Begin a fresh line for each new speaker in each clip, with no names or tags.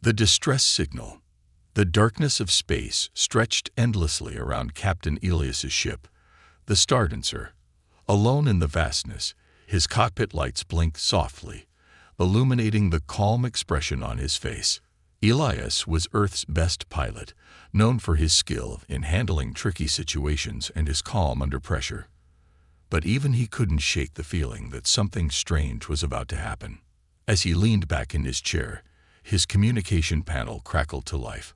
The distress signal. The darkness of space stretched endlessly around Captain Elias's ship, the Stardancer. Alone in the vastness, his cockpit lights blinked softly, illuminating the calm expression on his face. Elias was Earth's best pilot, known for his skill in handling tricky situations and his calm under pressure. But even he couldn't shake the feeling that something strange was about to happen. As he leaned back in his chair, his communication panel crackled to life.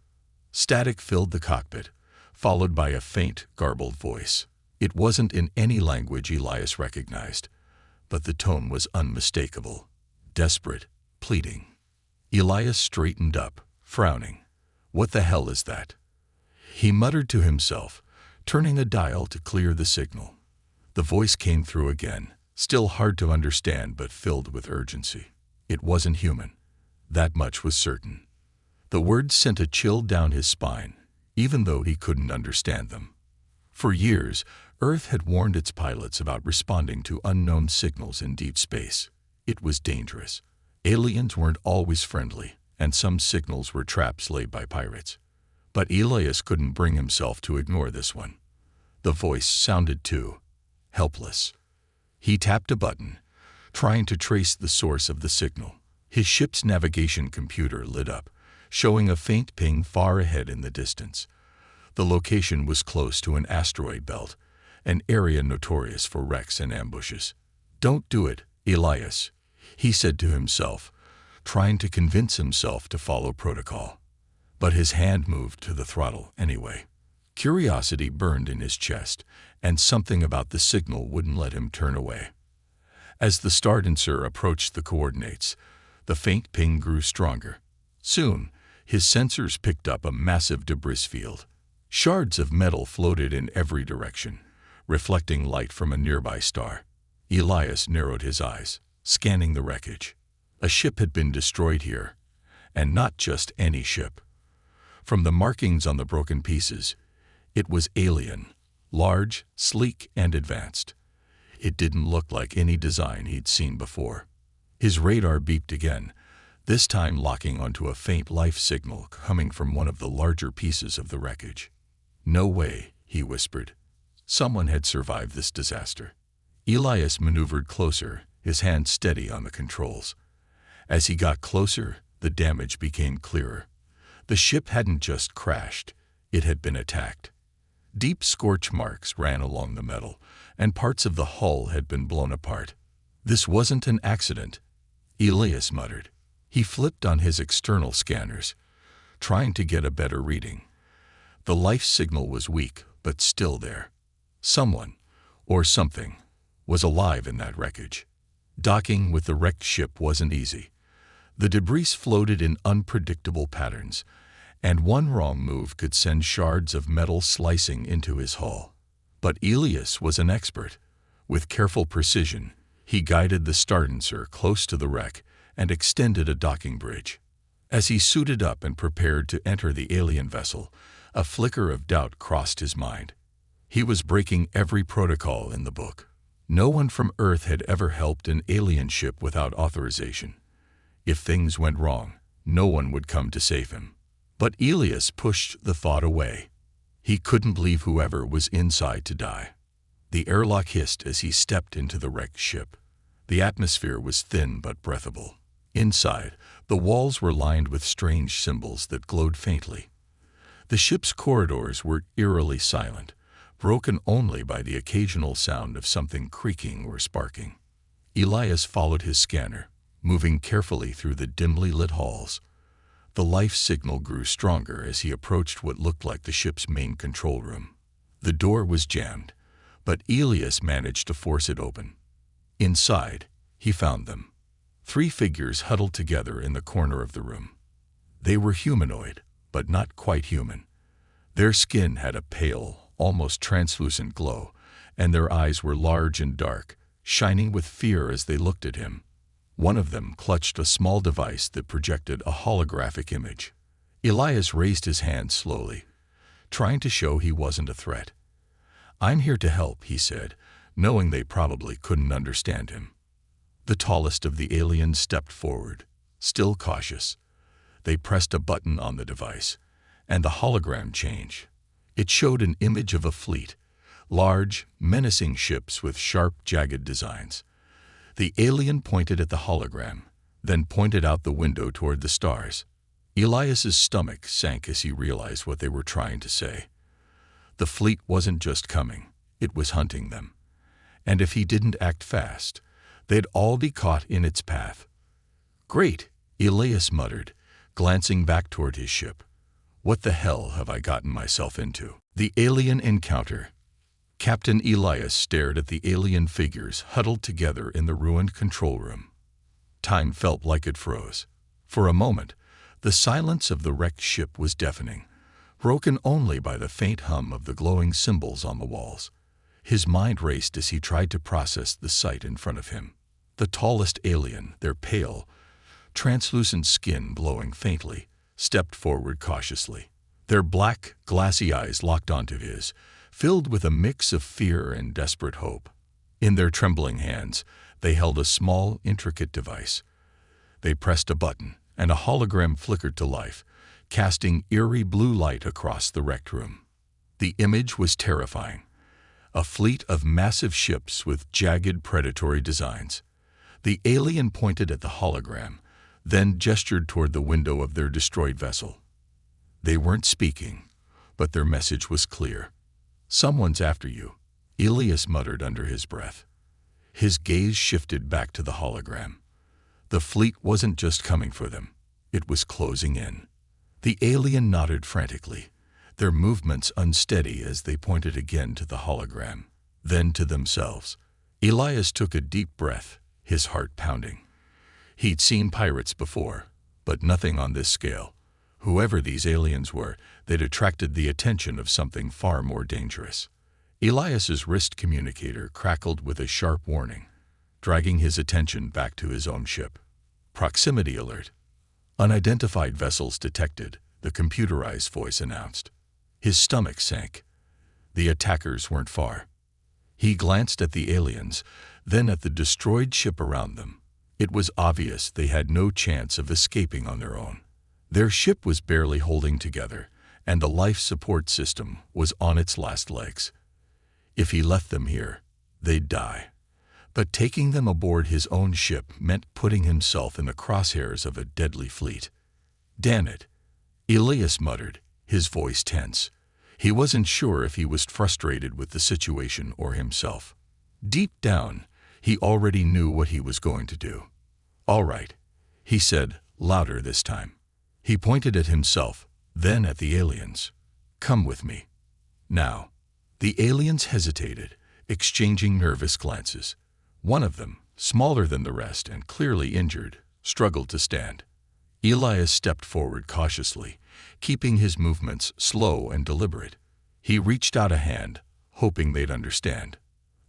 Static filled the cockpit, followed by a faint, garbled voice. It wasn't in any language Elias recognized, but the tone was unmistakable, desperate, pleading. Elias straightened up, frowning. "What the hell is that?" he muttered to himself, turning a dial to clear the signal. The voice came through again, still hard to understand but filled with urgency. It wasn't human. That much was certain. The words sent a chill down his spine, even though he couldn't understand them. For years, Earth had warned its pilots about responding to unknown signals in deep space. It was dangerous. Aliens weren't always friendly, and some signals were traps laid by pirates. But Elias couldn't bring himself to ignore this one. The voice sounded too helpless. He tapped a button, trying to trace the source of the signal. His ship's navigation computer lit up, showing a faint ping far ahead in the distance. The location was close to an asteroid belt, an area notorious for wrecks and ambushes. "Don't do it, Elias," he said to himself, trying to convince himself to follow protocol. But his hand moved to the throttle anyway. Curiosity burned in his chest, and something about the signal wouldn't let him turn away. As the Stardancer approached the coordinates, the faint ping grew stronger. Soon, his sensors picked up a massive debris field. Shards of metal floated in every direction, reflecting light from a nearby star. Elias narrowed his eyes, scanning the wreckage. A ship had been destroyed here, and not just any ship. From the markings on the broken pieces, it was alien, large, sleek, and advanced. It didn't look like any design he'd seen before. His radar beeped again, this time locking onto a faint life signal coming from one of the larger pieces of the wreckage. "No way," he whispered. Someone had survived this disaster. Elias maneuvered closer, his hand steady on the controls. As he got closer, the damage became clearer. The ship hadn't just crashed, it had been attacked. Deep scorch marks ran along the metal, and parts of the hull had been blown apart. "This wasn't an accident," Elias muttered. He flipped on his external scanners, trying to get a better reading. The life signal was weak, but still there. Someone, or something, was alive in that wreckage. Docking with the wrecked ship wasn't easy. The debris floated in unpredictable patterns, and one wrong move could send shards of metal slicing into his hull. But Elias was an expert. With careful precision, he guided the Stardancer close to the wreck and extended a docking bridge. As he suited up and prepared to enter the alien vessel, a flicker of doubt crossed his mind. He was breaking every protocol in the book. No one from Earth had ever helped an alien ship without authorization. If things went wrong, no one would come to save him. But Elias pushed the thought away. He couldn't leave whoever was inside to die. The airlock hissed as he stepped into the wrecked ship. The atmosphere was thin but breathable. Inside, the walls were lined with strange symbols that glowed faintly. The ship's corridors were eerily silent, broken only by the occasional sound of something creaking or sparking. Elias followed his scanner, moving carefully through the dimly lit halls. The life signal grew stronger as he approached what looked like the ship's main control room. The door was jammed, but Elias managed to force it open. Inside, he found them. 3 figures huddled together in the corner of the room. They were humanoid, but not quite human. Their skin had a pale, almost translucent glow, and their eyes were large and dark, shining with fear as they looked at him. One of them clutched a small device that projected a holographic image. Elias raised his hand slowly, trying to show he wasn't a threat. "I'm here to help," he said, knowing they probably couldn't understand him. The tallest of the aliens stepped forward, still cautious. They pressed a button on the device, and the hologram changed. It showed an image of a fleet, large, menacing ships with sharp, jagged designs. The alien pointed at the hologram, then pointed out the window toward the stars. Elias's stomach sank as he realized what they were trying to say. The fleet wasn't just coming, it was hunting them. And if he didn't act fast, they'd all be caught in its path. "Great," Elias muttered, glancing back toward his ship. "What the hell have I gotten myself into?" The alien encounter. Captain Elias stared at the alien figures huddled together in the ruined control room. Time felt like it froze. For a moment, the silence of the wrecked ship was deafening, broken only by the faint hum of the glowing symbols on the walls. His mind raced as he tried to process the sight in front of him. The tallest alien, their pale, translucent skin glowing faintly, stepped forward cautiously. Their black, glassy eyes locked onto his, filled with a mix of fear and desperate hope. In their trembling hands, they held a small, intricate device. They pressed a button, and a hologram flickered to life, casting eerie blue light across the wrecked room. The image was terrifying. A fleet of massive ships with jagged predatory designs. The alien pointed at the hologram, then gestured toward the window of their destroyed vessel. They weren't speaking, but their message was clear. "Someone's after you," Elias muttered under his breath. His gaze shifted back to the hologram. The fleet wasn't just coming for them, it was closing in. The alien nodded frantically, their movements unsteady as they pointed again to the hologram, then to themselves. Elias took a deep breath, his heart pounding. He'd seen pirates before, but nothing on this scale. Whoever these aliens were, they'd attracted the attention of something far more dangerous. Elias's wrist communicator crackled with a sharp warning, dragging his attention back to his own ship. "Proximity alert. Unidentified vessels detected," the computerized voice announced. His stomach sank. The attackers weren't far. He glanced at the aliens, then at the destroyed ship around them. It was obvious they had no chance of escaping on their own. Their ship was barely holding together, and the life support system was on its last legs. If he left them here, they'd die. But taking them aboard his own ship meant putting himself in the crosshairs of a deadly fleet. "Damn it," Elias muttered, his voice tense. He wasn't sure if he was frustrated with the situation or himself. Deep down, he already knew what he was going to do. "All right," he said, louder this time. He pointed at himself, then at the aliens. "Come with me." Now. The aliens hesitated, exchanging nervous glances. One of them, smaller than the rest and clearly injured, struggled to stand. Elias stepped forward cautiously, keeping his movements slow and deliberate. He reached out a hand, hoping they'd understand.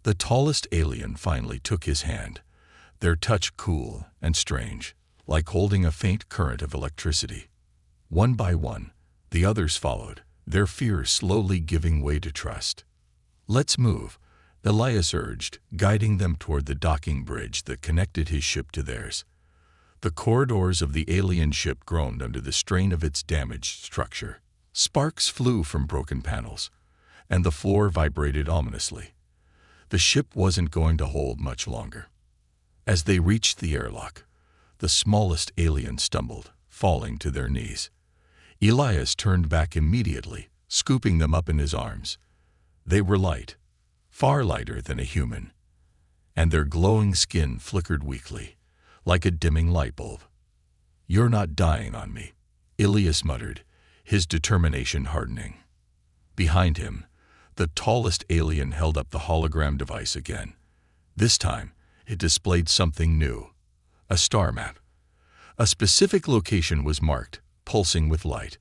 The tallest alien finally took his hand, their touch cool and strange, like holding a faint current of electricity. One by one, the others followed, their fear slowly giving way to trust. "Let's move," Elias urged, guiding them toward the docking bridge that connected his ship to theirs. The corridors of the alien ship groaned under the strain of its damaged structure. Sparks flew from broken panels, and the floor vibrated ominously. The ship wasn't going to hold much longer. As they reached the airlock, the smallest alien stumbled, falling to their knees. Elias turned back immediately, scooping them up in his arms. They were light, far lighter than a human, and their glowing skin flickered weakly, like a dimming light bulb. "You're not dying on me," Elias muttered, his determination hardening. Behind him, the tallest alien held up the hologram device again. This time, it displayed something new, a star map. A specific location was marked, pulsing with light.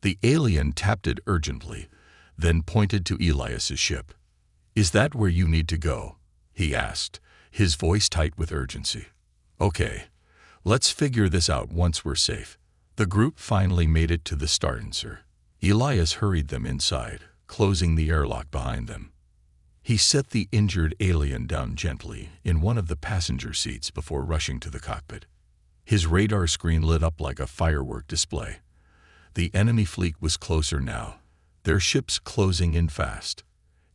The alien tapped it urgently, then pointed to Elias's ship. "Is that where you need to go?" he asked, his voice tight with urgency. "Okay, let's figure this out once we're safe." The group finally made it to the stardancer. Elias hurried them inside, closing the airlock behind them. He set the injured alien down gently in one of the passenger seats before rushing to the cockpit. His radar screen lit up like a firework display. The enemy fleet was closer now, their ships closing in fast.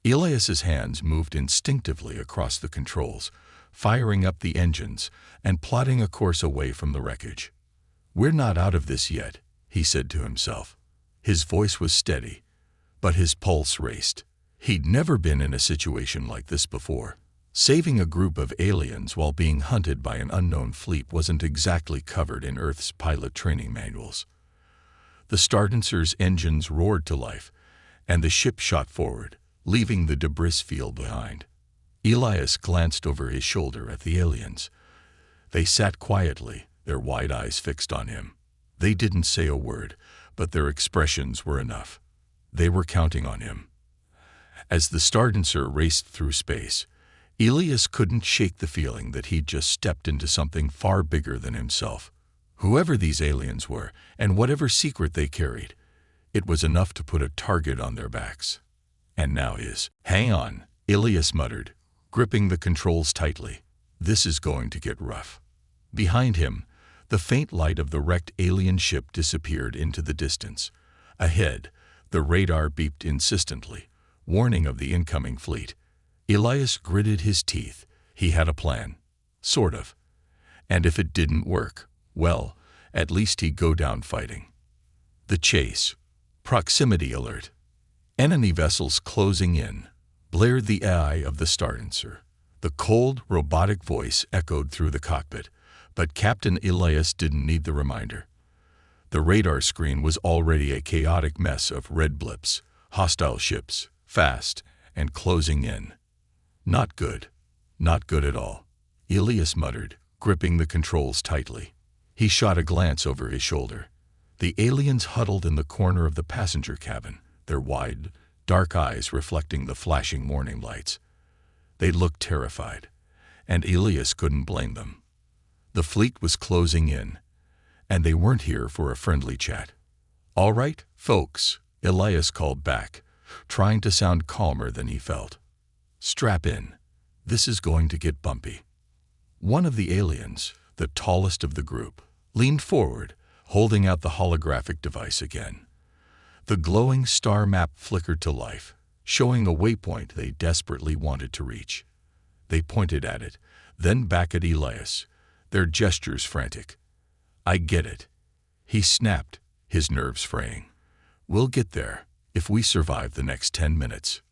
Elias's hands moved instinctively across the controls, firing up the engines and plotting a course away from the wreckage. "We're not out of this yet," he said to himself. His voice was steady, but his pulse raced. He'd never been in a situation like this before. Saving a group of aliens while being hunted by an unknown fleet wasn't exactly covered in Earth's pilot training manuals. The Stardancer's engines roared to life, and the ship shot forward, leaving the debris field behind. Elias glanced over his shoulder at the aliens. They sat quietly, their wide eyes fixed on him. They didn't say a word, but their expressions were enough. They were counting on him. As the Stardancer raced through space, Elias couldn't shake the feeling that he'd just stepped into something far bigger than himself. Whoever these aliens were, and whatever secret they carried, it was enough to put a target on their backs. And now "Hang on," Elias muttered, gripping the controls tightly. "This is going to get rough." Behind him, the faint light of the wrecked alien ship disappeared into the distance. Ahead, the radar beeped insistently, warning of the incoming fleet. Elias gritted his teeth. He had a plan. Sort of. And if it didn't work, well, at least he'd go down fighting. The chase. Proximity alert. Enemy vessels closing in, blared the eye of the Stardancer. The cold, robotic voice echoed through the cockpit, but Captain Elias didn't need the reminder. The radar screen was already a chaotic mess of red blips, hostile ships, fast, and closing in. Not good. Not good at all, Elias muttered, gripping the controls tightly. He shot a glance over his shoulder. The aliens huddled in the corner of the passenger cabin, their wide, dark eyes reflecting the flashing morning lights. They looked terrified, and Elias couldn't blame them. The fleet was closing in, and they weren't here for a friendly chat. "All right, folks," Elias called back, trying to sound calmer than he felt. "Strap in. This is going to get bumpy." One of the aliens, the tallest of the group, leaned forward, holding out the holographic device again. The glowing star map flickered to life, showing a waypoint they desperately wanted to reach. They pointed at it, then back at Elias, their gestures frantic. "I get it," he snapped, his nerves fraying. "We'll get there, if we survive the next 10 minutes.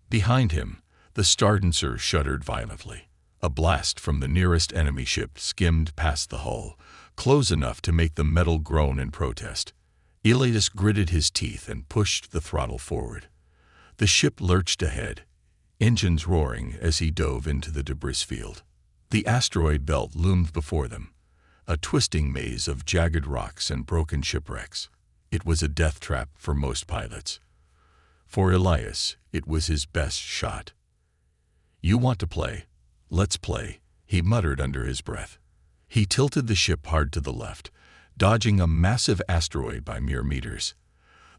Behind him, the Stardancer shuddered violently. A blast from the nearest enemy ship skimmed past the hull, close enough to make the metal groan in protest. Elias gritted his teeth and pushed the throttle forward. The ship lurched ahead, engines roaring as he dove into the debris field. The asteroid belt loomed before them, a twisting maze of jagged rocks and broken shipwrecks. It was a death trap for most pilots. For Elias, it was his best shot. "You want to play? Let's play," he muttered under his breath. He tilted the ship hard to the left, dodging a massive asteroid by mere meters.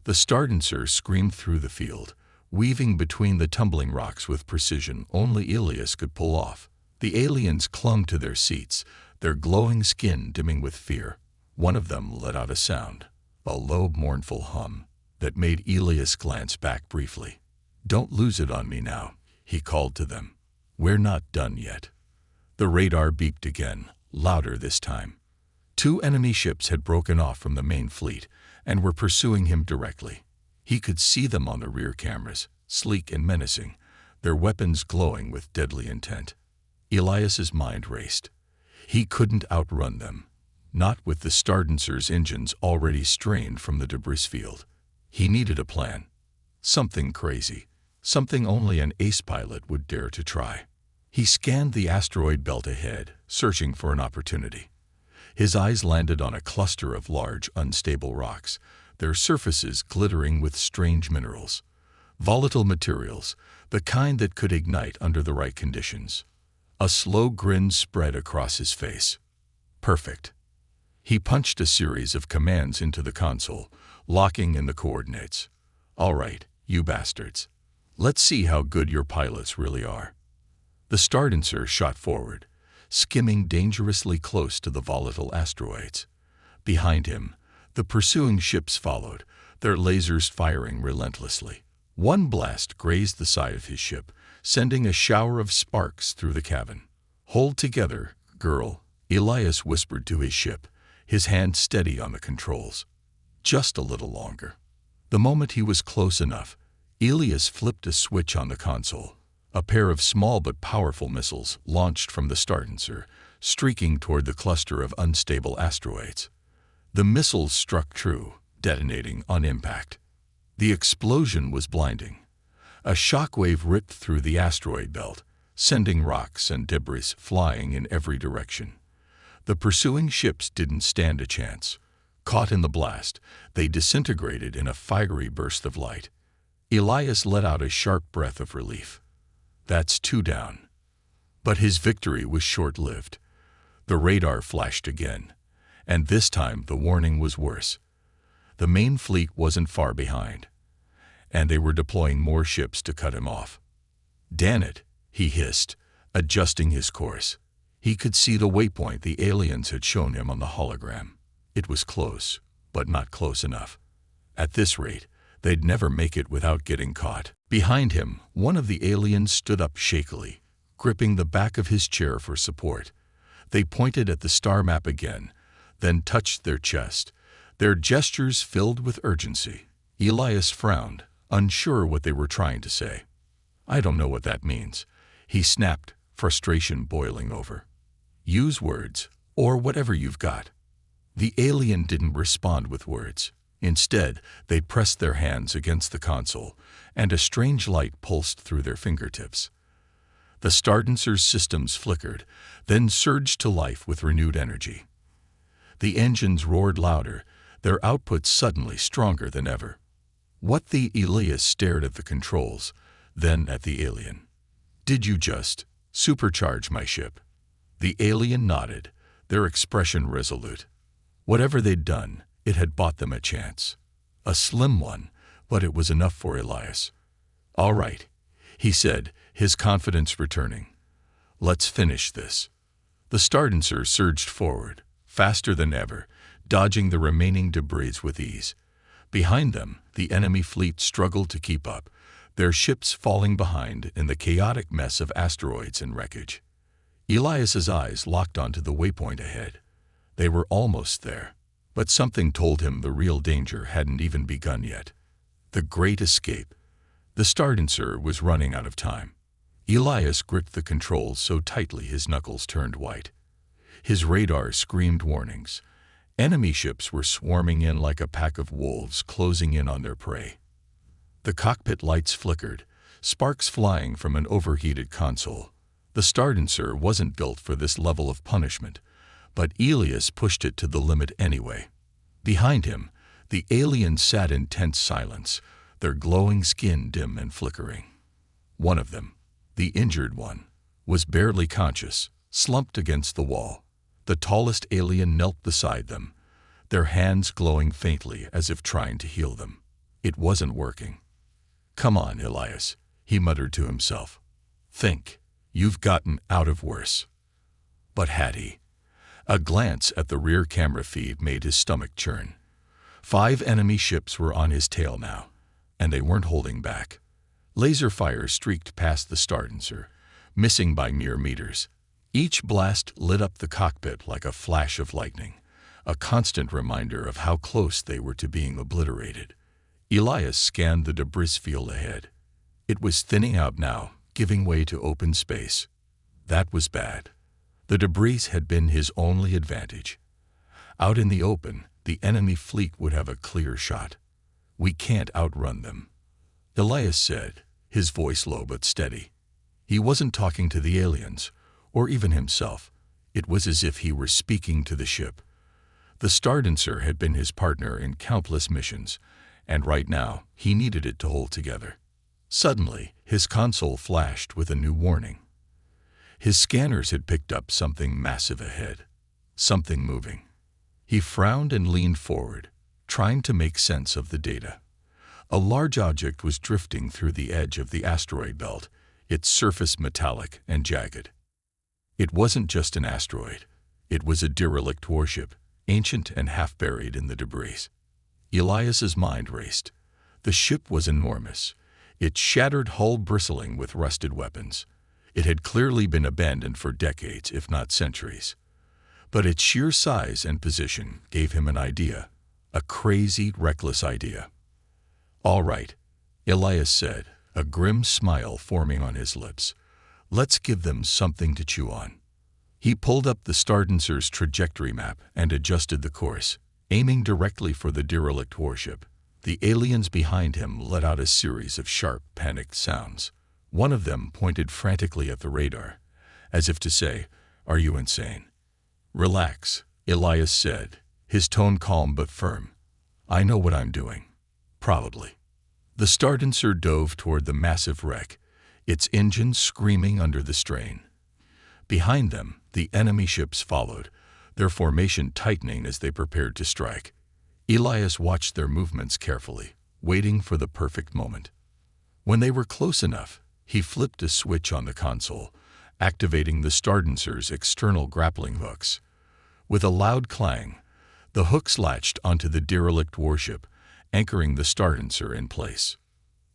The Stardancer screamed through the field, weaving between the tumbling rocks with precision only Elias could pull off. The aliens clung to their seats, their glowing skin dimming with fear. One of them let out a sound, a low, mournful hum, that made Elias glance back briefly. "Don't lose it on me now," he called to them. "We're not done yet." The radar beeped again, louder this time. 2 enemy ships had broken off from the main fleet and were pursuing him directly. He could see them on the rear cameras, sleek and menacing, their weapons glowing with deadly intent. Elias's mind raced. He couldn't outrun them, not with the Stardancer's engines already strained from the debris field. He needed a plan. Something crazy, something only an ace pilot would dare to try. He scanned the asteroid belt ahead, searching for an opportunity. His eyes landed on a cluster of large, unstable rocks, their surfaces glittering with strange minerals. Volatile materials, the kind that could ignite under the right conditions. A slow grin spread across his face. Perfect. He punched a series of commands into the console, locking in the coordinates. "All right, you bastards. Let's see how good your pilots really are." The Stardancer shot forward, skimming dangerously close to the volatile asteroids. Behind him, the pursuing ships followed, their lasers firing relentlessly. One blast grazed the side of his ship, sending a shower of sparks through the cabin. "Hold together, girl," Elias whispered to his ship, his hand steady on the controls. Just a little longer. The moment he was close enough, Elias flipped a switch on the console. A pair of small but powerful missiles launched from the stardancer, streaking toward the cluster of unstable asteroids. The missiles struck true, detonating on impact. The explosion was blinding. A shockwave ripped through the asteroid belt, sending rocks and debris flying in every direction. The pursuing ships didn't stand a chance. Caught in the blast, they disintegrated in a fiery burst of light. Elias let out a sharp breath of relief. That's 2 down. But his victory was short-lived. The radar flashed again, and this time the warning was worse. The main fleet wasn't far behind, and they were deploying more ships to cut him off. "Damn it," he hissed, adjusting his course. He could see the waypoint the aliens had shown him on the hologram. It was close, but not close enough. At this rate, they'd never make it without getting caught. Behind him, one of the aliens stood up shakily, gripping the back of his chair for support. They pointed at the star map again, then touched their chest, their gestures filled with urgency. Elias frowned, unsure what they were trying to say. "I don't know what that means," he snapped, frustration boiling over. "Use words, or whatever you've got." The alien didn't respond with words. Instead, they pressed their hands against the console, and a strange light pulsed through their fingertips. The stardancer's systems flickered, then surged to life with renewed energy. The engines roared louder, their output suddenly stronger than ever. Elias stared at the controls, then at the alien. "Did you just supercharge my ship?" The alien nodded, their expression resolute. Whatever they'd done, it had bought them a chance. A slim one, but it was enough for Elias. "All right," he said, his confidence returning. "Let's finish this." The stardancer surged forward, faster than ever, dodging the remaining debris with ease. Behind them, the enemy fleet struggled to keep up, their ships falling behind in the chaotic mess of asteroids and wreckage. Elias's eyes locked onto the waypoint ahead. They were almost there, but something told him the real danger hadn't even begun yet. The Great Escape. The stardancer was running out of time. Elias gripped the controls so tightly his knuckles turned white. His radar screamed warnings. Enemy ships were swarming in like a pack of wolves closing in on their prey. The cockpit lights flickered, sparks flying from an overheated console. The stardancer wasn't built for this level of punishment, but Elias pushed it to the limit anyway. Behind him, the aliens sat in tense silence, their glowing skin dim and flickering. One of them, the injured one, was barely conscious, slumped against the wall. The tallest alien knelt beside them, their hands glowing faintly as if trying to heal them. It wasn't working. "Come on, Elias," he muttered to himself. "Think. You've gotten out of worse." But had he? A glance at the rear camera feed made his stomach churn. 5 enemy ships were on his tail now, and they weren't holding back. Laser fire streaked past the stardancer, missing by mere meters. Each blast lit up the cockpit like a flash of lightning, a constant reminder of how close they were to being obliterated. Elias scanned the debris field ahead. It was thinning out now, giving way to open space. That was bad. The debris had been his only advantage. Out in the open, the enemy fleet would have a clear shot. "We can't outrun them," Elias said, his voice low but steady. He wasn't talking to the aliens, or even himself. It was as if he were speaking to the ship. The stardancer had been his partner in countless missions, and right now he needed it to hold together. Suddenly, his console flashed with a new warning. His scanners had picked up something massive ahead, something moving. He frowned and leaned forward, trying to make sense of the data. A large object was drifting through the edge of the asteroid belt, its surface metallic and jagged. It wasn't just an asteroid. It was a derelict warship, ancient and half-buried in the debris. Elias's mind raced. The ship was enormous, its shattered hull bristling with rusted weapons. It had clearly been abandoned for decades, if not centuries. But its sheer size and position gave him an idea, a crazy, reckless idea. "All right," Elias said, a grim smile forming on his lips. "Let's give them something to chew on." He pulled up the Stardancer's trajectory map and adjusted the course, aiming directly for the derelict warship. The aliens behind him let out a series of sharp, panicked sounds. One of them pointed frantically at the radar, as if to say, "Are you insane?" "Relax," Elias said, his tone calm but firm. "I know what I'm doing." "Probably." The Stardancer dove toward the massive wreck, its engines screaming under the strain. Behind them, the enemy ships followed, their formation tightening as they prepared to strike. Elias watched their movements carefully, waiting for the perfect moment. When they were close enough, he flipped a switch on the console, activating the Stardancer's external grappling hooks. With a loud clang, the hooks latched onto the derelict warship, anchoring the Stardancer in place.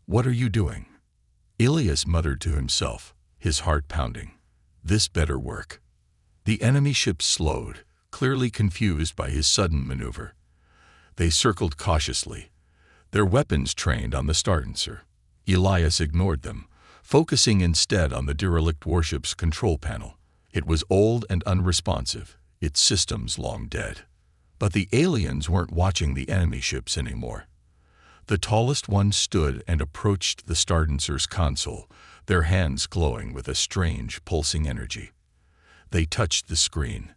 "What are you doing?" Elias muttered to himself, his heart pounding. This better work. The enemy ship slowed, clearly confused by his sudden maneuver. They circled cautiously, their weapons trained on the Stardancer. Elias ignored them, focusing instead on the derelict warship's control panel. It was old and unresponsive, its systems long dead. But the aliens weren't watching the enemy ships anymore. The tallest one stood and approached the Stardancer's console, their hands glowing with a strange, pulsing energy. They touched the screen,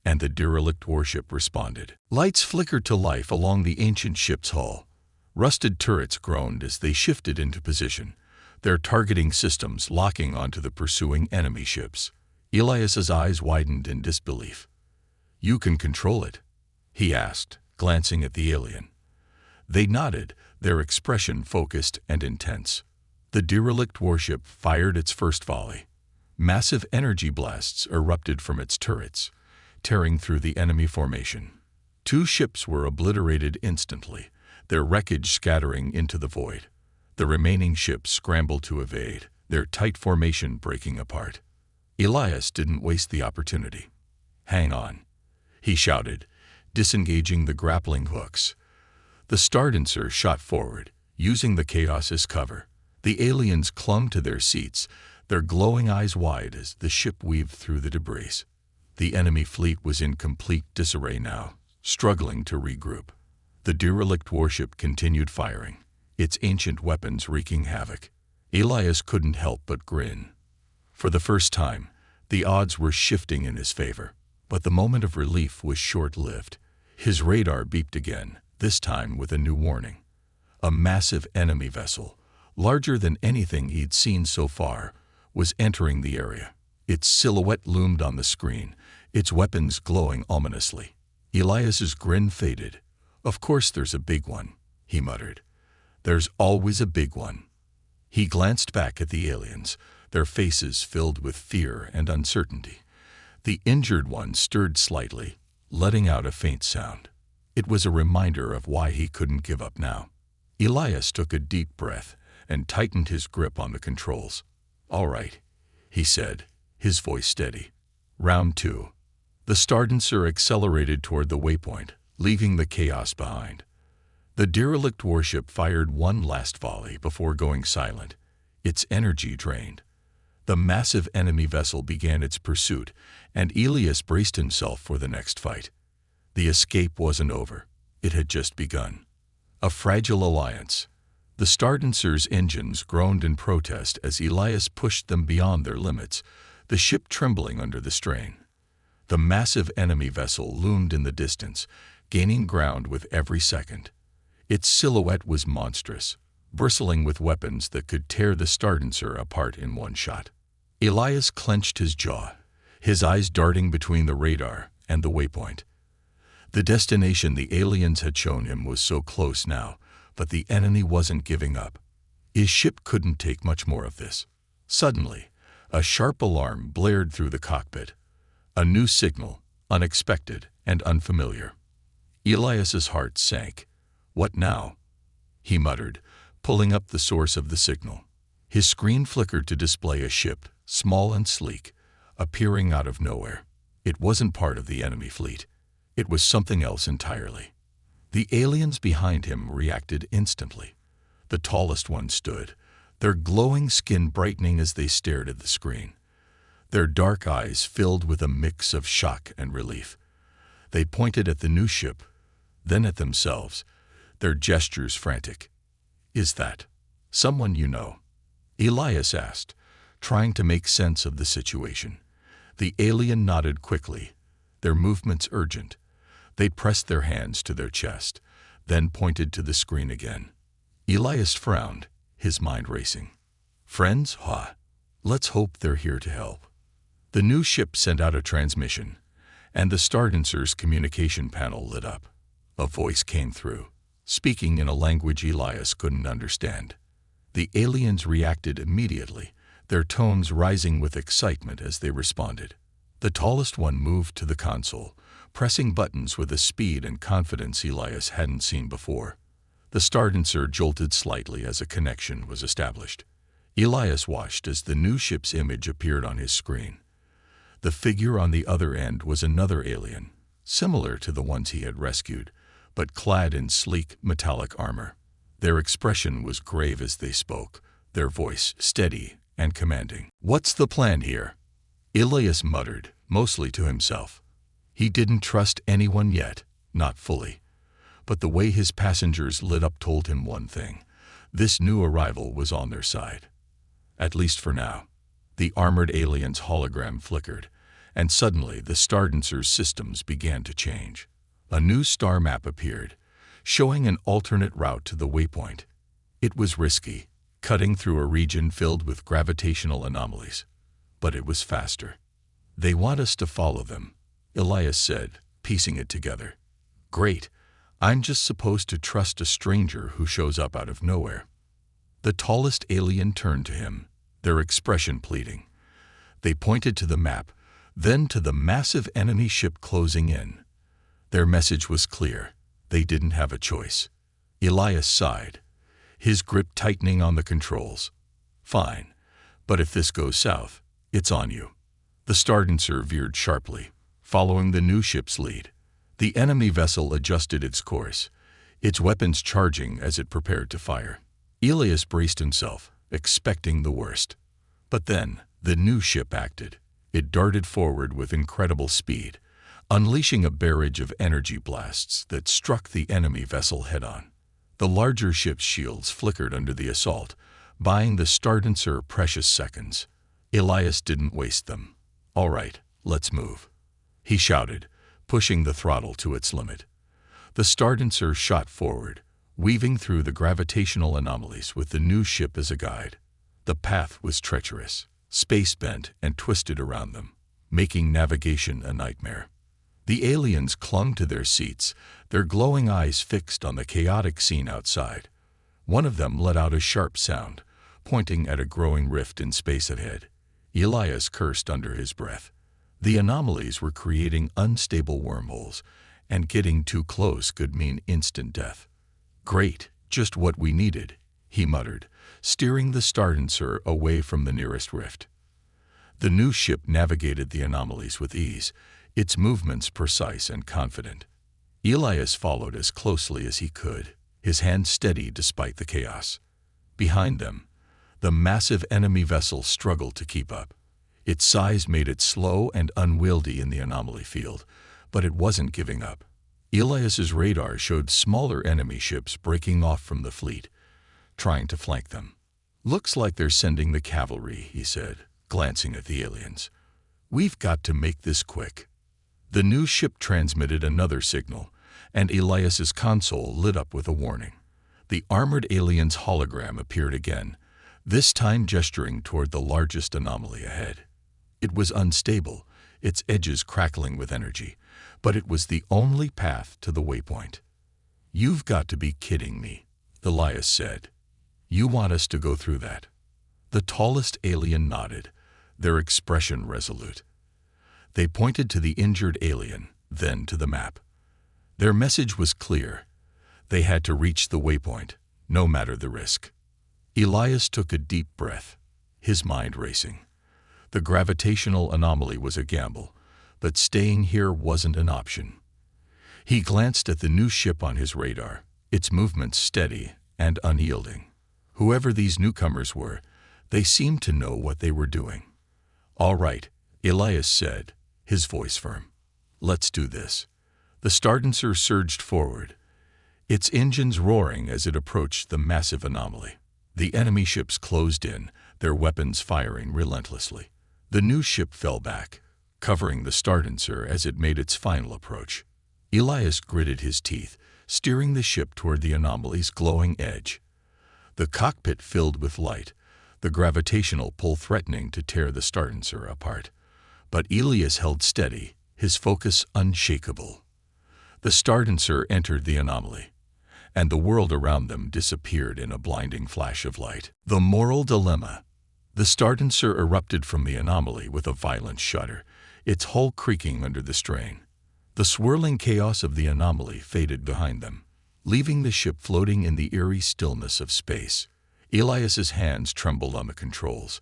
and the derelict warship responded. Lights flickered to life along the ancient ship's hull. Rusted turrets groaned as they shifted into position, their targeting systems locking onto the pursuing enemy ships. Elias's eyes widened in disbelief. "You can control it?" he asked, glancing at the alien. They nodded, their expression focused and intense. The derelict warship fired its first volley. Massive energy blasts erupted from its turrets, tearing through the enemy formation. 2 ships were obliterated instantly, their wreckage scattering into the void. The remaining ships scrambled to evade, their tight formation breaking apart. Elias didn't waste the opportunity. "Hang on," he shouted, disengaging the grappling hooks. The Stardancer shot forward, using the chaos as cover. The aliens clung to their seats, their glowing eyes wide as the ship weaved through the debris. The enemy fleet was in complete disarray now, struggling to regroup. The derelict warship continued firing, its ancient weapons wreaking havoc. Elias couldn't help but grin. For the first time, the odds were shifting in his favor. But the moment of relief was short-lived. His radar beeped again, this time with a new warning. A massive enemy vessel, larger than anything he'd seen so far, was entering the area. Its silhouette loomed on the screen, its weapons glowing ominously. Elias's grin faded. "Of course there's a big one," he muttered. "There's always a big one." He glanced back at the aliens, their faces filled with fear and uncertainty. The injured one stirred slightly, letting out a faint sound. It was a reminder of why he couldn't give up now. Elias took a deep breath and tightened his grip on the controls. "All right," he said, his voice steady. Round 2. The Stardancer accelerated toward the waypoint, leaving the chaos behind. The derelict warship fired one last volley before going silent, its energy drained. The massive enemy vessel began its pursuit, and Elias braced himself for the next fight. The escape wasn't over. It had just begun. A fragile alliance. The Stardancer's engines groaned in protest as Elias pushed them beyond their limits, the ship trembling under the strain. The massive enemy vessel loomed in the distance, gaining ground with every second. Its silhouette was monstrous, bristling with weapons that could tear the Stardancer apart in one shot. Elias clenched his jaw, his eyes darting between the radar and the waypoint. The destination the aliens had shown him was so close now, but the enemy wasn't giving up. His ship couldn't take much more of this. Suddenly, A sharp alarm blared through the cockpit. A new signal, unexpected and unfamiliar. Elias's heart sank. "What now?" he muttered, pulling up the source of the signal. His screen flickered to display a ship, small and sleek, appearing out of nowhere. It wasn't part of the enemy fleet. It was something else entirely. The aliens behind him reacted instantly. The tallest one stood, their glowing skin brightening as they stared at the screen. Their dark eyes filled with a mix of shock and relief. They pointed at the new ship, then at themselves, their gestures frantic. "Is that someone you know?" Elias asked, trying to make sense of the situation. The alien nodded quickly, their movements urgent. They pressed their hands to their chest, then pointed to the screen again. Elias frowned, his mind racing. "Friends, huh? Let's hope they're here to help." The new ship sent out a transmission, and the Stardancer's communication panel lit up. A voice came through, speaking in a language Elias couldn't understand. The aliens reacted immediately, their tones rising with excitement as they responded. The tallest one moved to the console, pressing buttons with a speed and confidence Elias hadn't seen before. The Stardancer jolted slightly as a connection was established. Elias watched as the new ship's image appeared on his screen. The figure on the other end was another alien, similar to the ones he had rescued, but clad in sleek, metallic armor. Their expression was grave as they spoke, their voice steady and commanding. "What's the plan here?" Elias muttered, mostly to himself. He didn't trust anyone yet, not fully. But the way his passengers lit up told him one thing: this new arrival was on their side. At least for now. The armored alien's hologram flickered, and suddenly the Stardancer's systems began to change. A new star map appeared, showing an alternate route to the waypoint. It was risky, cutting through a region filled with gravitational anomalies. But it was faster. "They want us to follow them," Elias said, piecing it together. "Great. I'm just supposed to trust a stranger who shows up out of nowhere." The tallest alien turned to him, their expression pleading. They pointed to the map, then to the massive enemy ship closing in. Their message was clear. They didn't have a choice. Elias sighed, his grip tightening on the controls. "Fine, but if this goes south, it's on you." The Stardancer veered sharply, following the new ship's lead. The enemy vessel adjusted its course, its weapons charging as it prepared to fire. Elias braced himself, expecting the worst. But then, the new ship acted. It darted forward with incredible speed, unleashing a barrage of energy blasts that struck the enemy vessel head-on. The larger ship's shields flickered under the assault, buying the Stardancer precious seconds. Elias didn't waste them. "All right, let's move," he shouted, pushing the throttle to its limit. The Stardancer shot forward, weaving through the gravitational anomalies with the new ship as a guide. The path was treacherous, space-bent and twisted around them, making navigation a nightmare. The aliens clung to their seats, their glowing eyes fixed on the chaotic scene outside. One of them let out a sharp sound, pointing at a growing rift in space ahead. Elias cursed under his breath. The anomalies were creating unstable wormholes, and getting too close could mean instant death. "Great, just what we needed," he muttered, steering the Stardancer away from the nearest rift. The new ship navigated the anomalies with ease, its movements precise and confident. Elias followed as closely as he could, his hand steady despite the chaos. Behind them, the massive enemy vessel struggled to keep up. Its size made it slow and unwieldy in the anomaly field, but it wasn't giving up. Elias's radar showed smaller enemy ships breaking off from the fleet, trying to flank them. "Looks like they're sending the cavalry," he said, glancing at the aliens. "We've got to make this quick." The new ship transmitted another signal, and Elias's console lit up with a warning. The armored alien's hologram appeared again, this time gesturing toward the largest anomaly ahead. It was unstable, its edges crackling with energy, but it was the only path to the waypoint. "You've got to be kidding me," Elias said. "You want us to go through that?" The tallest alien nodded, their expression resolute. They pointed to the injured alien, then to the map. Their message was clear. They had to reach the waypoint, no matter the risk. Elias took a deep breath, his mind racing. The gravitational anomaly was a gamble, but staying here wasn't an option. He glanced at the new ship on his radar, its movements steady and unyielding. Whoever these newcomers were, they seemed to know what they were doing. "All right," Elias said, his voice firm. "Let's do this." The Stardancer surged forward, its engines roaring as it approached the massive anomaly. The enemy ships closed in, their weapons firing relentlessly. The new ship fell back, covering the Stardancer as it made its final approach. Elias gritted his teeth, steering the ship toward the anomaly's glowing edge. The cockpit filled with light, the gravitational pull threatening to tear the Stardancer apart. But Elias held steady, his focus unshakable. The Stardancer entered the anomaly, and the world around them disappeared in a blinding flash of light. The moral dilemma. The Stardancer erupted from the anomaly with a violent shudder, its hull creaking under the strain. The swirling chaos of the anomaly faded behind them, leaving the ship floating in the eerie stillness of space. Elias's hands trembled on the controls,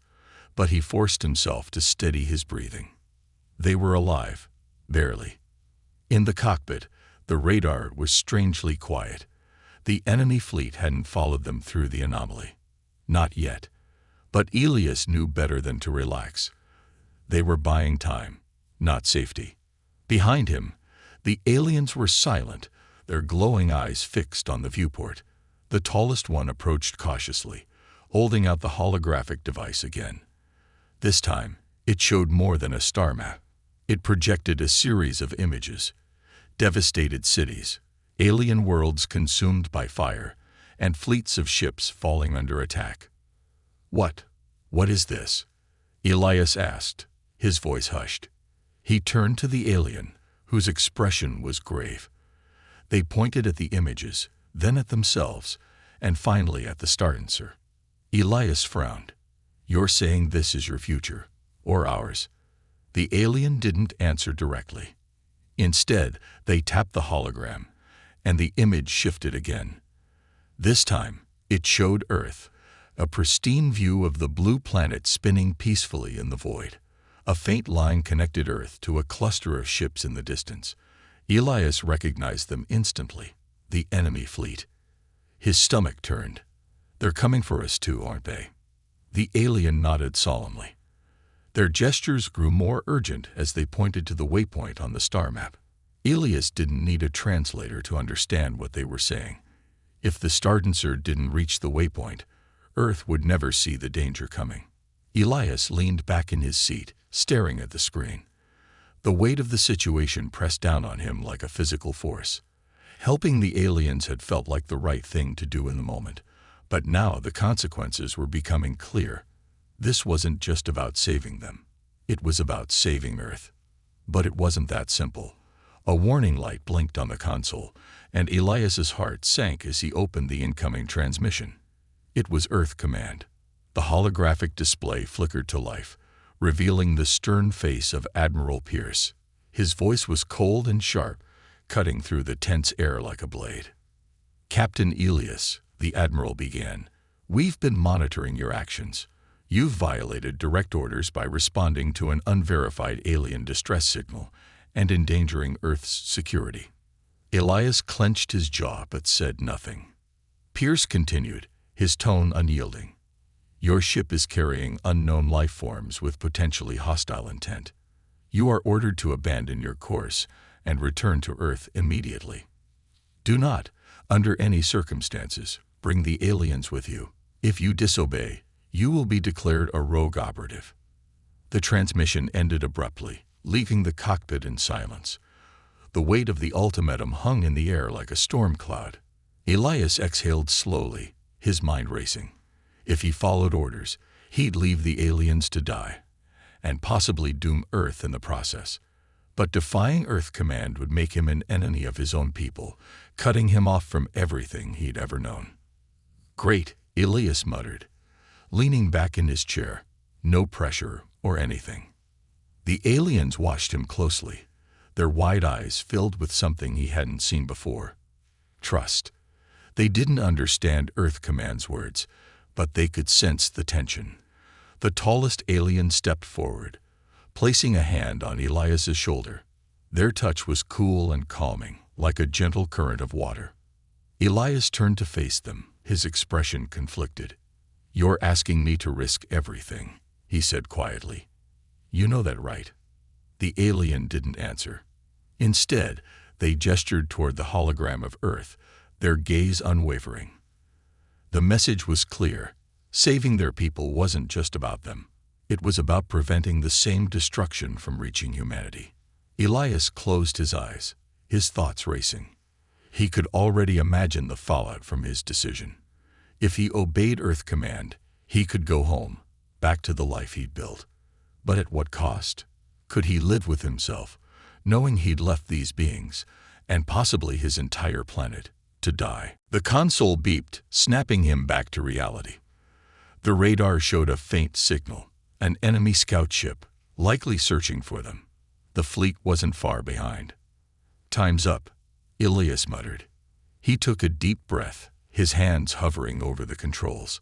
but he forced himself to steady his breathing. They were alive, barely. In the cockpit, the radar was strangely quiet. The enemy fleet hadn't followed them through the anomaly. Not yet. But Elias knew better than to relax. They were buying time, not safety. Behind him, the aliens were silent, their glowing eyes fixed on the viewport. The tallest one approached cautiously, holding out the holographic device again. This time, it showed more than a star map. It projected a series of images: devastated cities, alien worlds consumed by fire, and fleets of ships falling under attack. What is this?" Elias asked, his voice hushed. He turned to the alien, whose expression was grave. They pointed at the images, then at themselves, and finally at the Stardancer. Elias frowned. "You're saying this is your future, or ours?" The alien didn't answer directly. Instead, they tapped the hologram, and the image shifted again. This time, it showed Earth, a pristine view of the blue planet spinning peacefully in the void. A faint line connected Earth to a cluster of ships in the distance. Elias recognized them instantly, the enemy fleet. His stomach turned. "They're coming for us too, aren't they?" The alien nodded solemnly. Their gestures grew more urgent as they pointed to the waypoint on the star map. Elias didn't need a translator to understand what they were saying. If the Stardancer didn't reach the waypoint, Earth would never see the danger coming. Elias leaned back in his seat, staring at the screen. The weight of the situation pressed down on him like a physical force. Helping the aliens had felt like the right thing to do in the moment, but now the consequences were becoming clear. This wasn't just about saving them. It was about saving Earth. But it wasn't that simple. A warning light blinked on the console, and Elias's heart sank as he opened the incoming transmission. It was Earth Command. The holographic display flickered to life, revealing the stern face of Admiral Pierce. His voice was cold and sharp, cutting through the tense air like a blade. "Captain Elias," the Admiral began, "we've been monitoring your actions. You've violated direct orders by responding to an unverified alien distress signal and endangering Earth's security." Elias clenched his jaw but said nothing. Pierce continued, his tone unyielding. "Your ship is carrying unknown life forms with potentially hostile intent. You are ordered to abandon your course and return to Earth immediately. Do not, under any circumstances, bring the aliens with you. If you disobey, you will be declared a rogue operative." The transmission ended abruptly, leaving the cockpit in silence. The weight of the ultimatum hung in the air like a storm cloud. Elias exhaled slowly, his mind racing. If he followed orders, he'd leave the aliens to die, and possibly doom Earth in the process. But defying Earth Command would make him an enemy of his own people, cutting him off from everything he'd ever known. "Great," Elias muttered, leaning back in his chair. No pressure, or anything. The aliens watched him closely, their wide eyes filled with something he hadn't seen before. Trust. They didn't understand Earth Command's words, but they could sense the tension. The tallest alien stepped forward, placing a hand on Elias's shoulder. Their touch was cool and calming, like a gentle current of water. Elias turned to face them, his expression conflicted. "You're asking me to risk everything," he said quietly. "You know that, right?" The alien didn't answer. Instead, they gestured toward the hologram of Earth, their gaze unwavering. The message was clear. Saving their people wasn't just about them. It was about preventing the same destruction from reaching humanity. Elias closed his eyes, his thoughts racing. He could already imagine the fallout from his decision. If he obeyed Earth Command, he could go home, back to the life he'd built. But at what cost? Could he live with himself, knowing he'd left these beings, and possibly his entire planet, to die? The console beeped, snapping him back to reality. The radar showed a faint signal, an enemy scout ship, likely searching for them. The fleet wasn't far behind. "Time's up," Elias muttered. He took a deep breath, his hands hovering over the controls.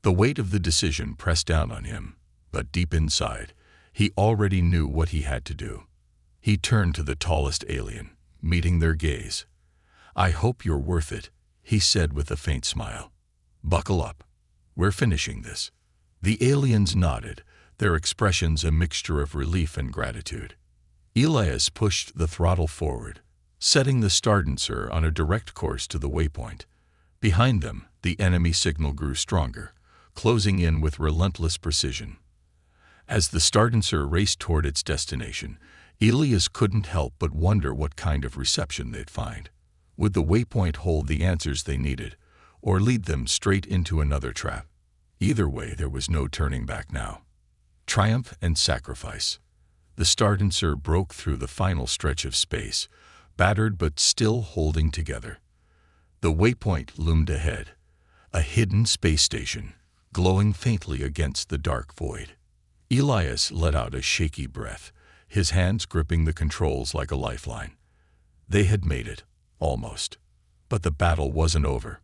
The weight of the decision pressed down on him, but deep inside, he already knew what he had to do. He turned to the tallest alien, meeting their gaze. "I hope you're worth it," he said with a faint smile. "Buckle up. We're finishing this." The aliens nodded, their expressions a mixture of relief and gratitude. Elias pushed the throttle forward, setting the Stardancer on a direct course to the waypoint. Behind them, the enemy signal grew stronger, closing in with relentless precision. As the Stardancer raced toward its destination, Elias couldn't help but wonder what kind of reception they'd find. Would the waypoint hold the answers they needed, or lead them straight into another trap? Either way, there was no turning back now. Triumph and sacrifice. The Stardancer broke through the final stretch of space, battered but still holding together. The waypoint loomed ahead, a hidden space station, glowing faintly against the dark void. Elias let out a shaky breath, his hands gripping the controls like a lifeline. They had made it, almost. But the battle wasn't over.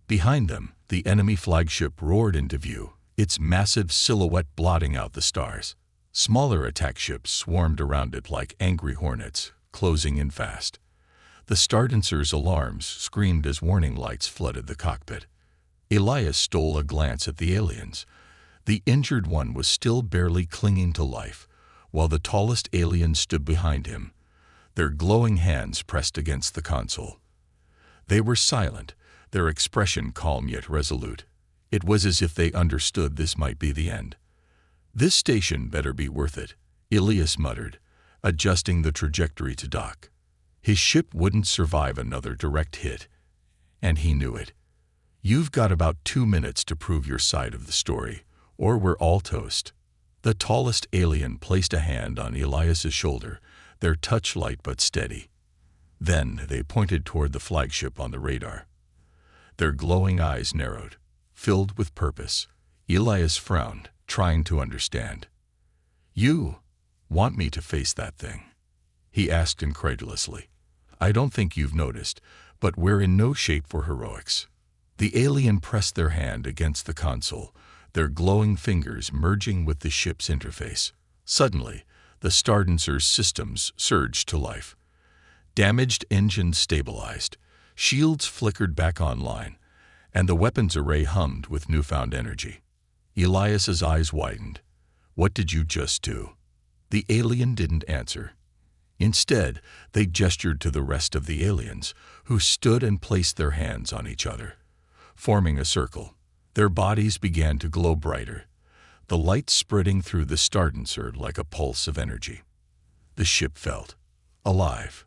Behind them, the enemy flagship roared into view, its massive silhouette blotting out the stars. Smaller attack ships swarmed around it like angry hornets, closing in fast. The Stardancer's alarms screamed as warning lights flooded the cockpit. Elias stole a glance at the aliens. The injured one was still barely clinging to life, while the tallest alien stood behind him, their glowing hands pressed against the console. They were silent, their expression calm yet resolute. It was as if they understood this might be the end. "This station better be worth it," Elias muttered, adjusting the trajectory to dock. His ship wouldn't survive another direct hit, and he knew it. "You've got about 2 minutes to prove your side of the story, or we're all toast." The tallest alien placed a hand on Elias's shoulder, their touch light but steady. Then they pointed toward the flagship on the radar. Their glowing eyes narrowed, filled with purpose. Elias frowned, trying to understand. "You want me to face that thing?" he asked incredulously. "I don't think you've noticed, but we're in no shape for heroics." The alien pressed their hand against the console, their glowing fingers merging with the ship's interface. Suddenly, the Stardancer's systems surged to life. Damaged engines stabilized, shields flickered back online, and the weapons array hummed with newfound energy. Elias's eyes widened. "What did you just do?" The alien didn't answer. Instead, they gestured to the rest of the aliens, who stood and placed their hands on each other, forming a circle. Their bodies began to glow brighter, the light spreading through the Stardancer like a pulse of energy. The ship felt alive.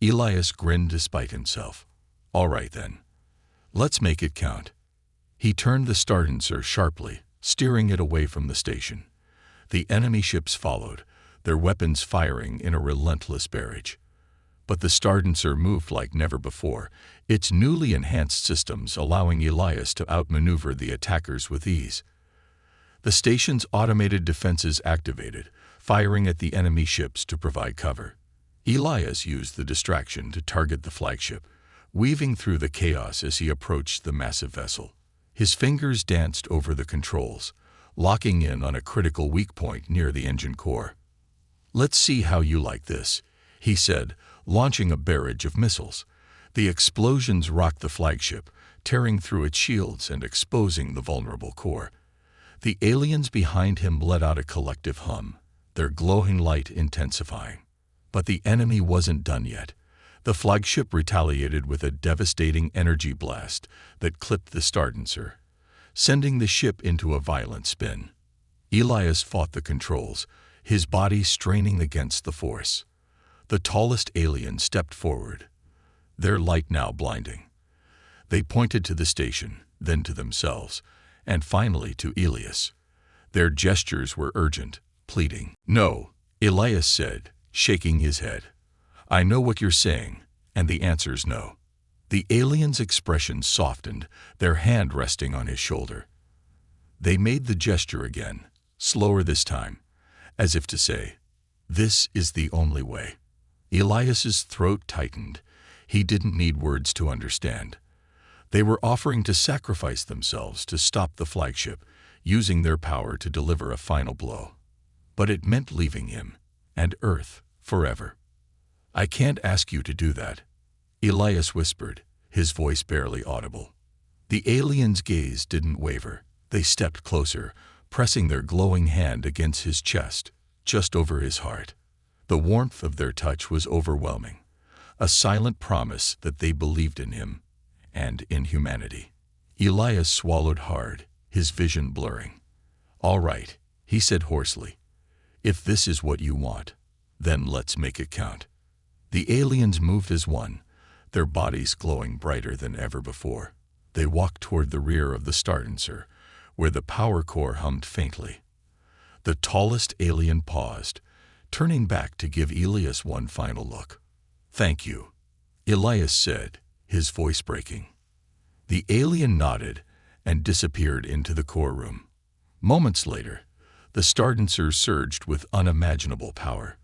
Elias grinned despite himself. "All right then. Let's make it count." He turned the Stardancer sharply, steering it away from the station. The enemy ships followed, their weapons firing in a relentless barrage. But the Stardancer moved like never before, its newly enhanced systems allowing Elias to outmaneuver the attackers with ease. The station's automated defenses activated, firing at the enemy ships to provide cover. Elias used the distraction to target the flagship, weaving through the chaos as he approached the massive vessel. His fingers danced over the controls, locking in on a critical weak point near the engine core. "Let's see how you like this," he said, launching a barrage of missiles. The explosions rocked the flagship, tearing through its shields and exposing the vulnerable core. The aliens behind him let out a collective hum, their glowing light intensifying. But the enemy wasn't done yet. The flagship retaliated with a devastating energy blast that clipped the stardancer, sending the ship into a violent spin. Elias fought the controls, his body straining against the force. The tallest alien stepped forward, their light now blinding. They pointed to the station, then to themselves, and finally to Elias. Their gestures were urgent, pleading. "No," Elias said, shaking his head. "I know what you're saying, and the answer's no." The alien's expression softened, their hand resting on his shoulder. They made the gesture again, slower this time, as if to say, "This is the only way." Elias's throat tightened. He didn't need words to understand. They were offering to sacrifice themselves to stop the flagship, using their power to deliver a final blow. But it meant leaving him, and Earth, forever. "I can't ask you to do that," Elias whispered, his voice barely audible. The alien's gaze didn't waver. They stepped closer, pressing their glowing hand against his chest, just over his heart. The warmth of their touch was overwhelming, a silent promise that they believed in him and in humanity. Elias swallowed hard, his vision blurring. "All right," he said hoarsely. "If this is what you want, then let's make it count." The aliens moved as one, their bodies glowing brighter than ever before. They walked toward the rear of the stardancer, where the power core hummed faintly. The tallest alien paused, turning back to give Elias one final look. "Thank you," Elias said, his voice breaking. The alien nodded and disappeared into the core room. Moments later, the stardancer surged with unimaginable power.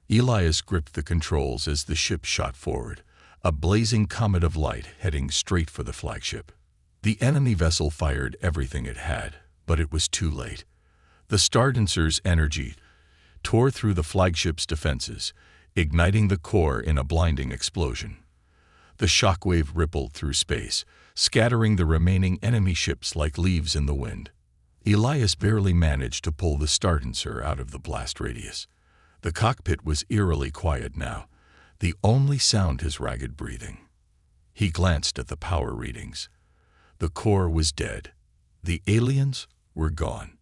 Elias gripped the controls as the ship shot forward, a blazing comet of light heading straight for the flagship. The enemy vessel fired everything it had, but it was too late. The stardancer's energy tore through the flagship's defenses, igniting the core in a blinding explosion. The shockwave rippled through space, scattering the remaining enemy ships like leaves in the wind. Elias barely managed to pull the stardancer out of the blast radius. The cockpit was eerily quiet now, the only sound his ragged breathing. He glanced at the power readings. The core was dead. The aliens were gone.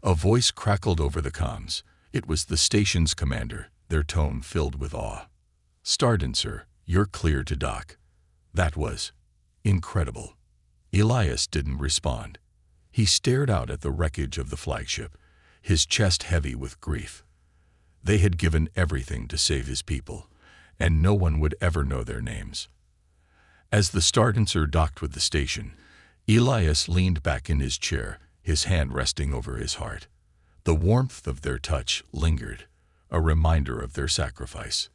A voice crackled over the comms. It was the station's commander, their tone filled with awe. "Stardancer, you're clear to dock." That was incredible. Elias didn't respond. He stared out at the wreckage of the flagship, his chest heavy with grief. They had given everything to save his people, and no one would ever know their names. As the stardancer docked with the station, Elias leaned back in his chair, his hand resting over his heart. The warmth of their touch lingered, a reminder of their sacrifice.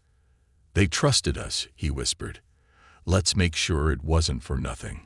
"They trusted us," he whispered. "Let's make sure it wasn't for nothing."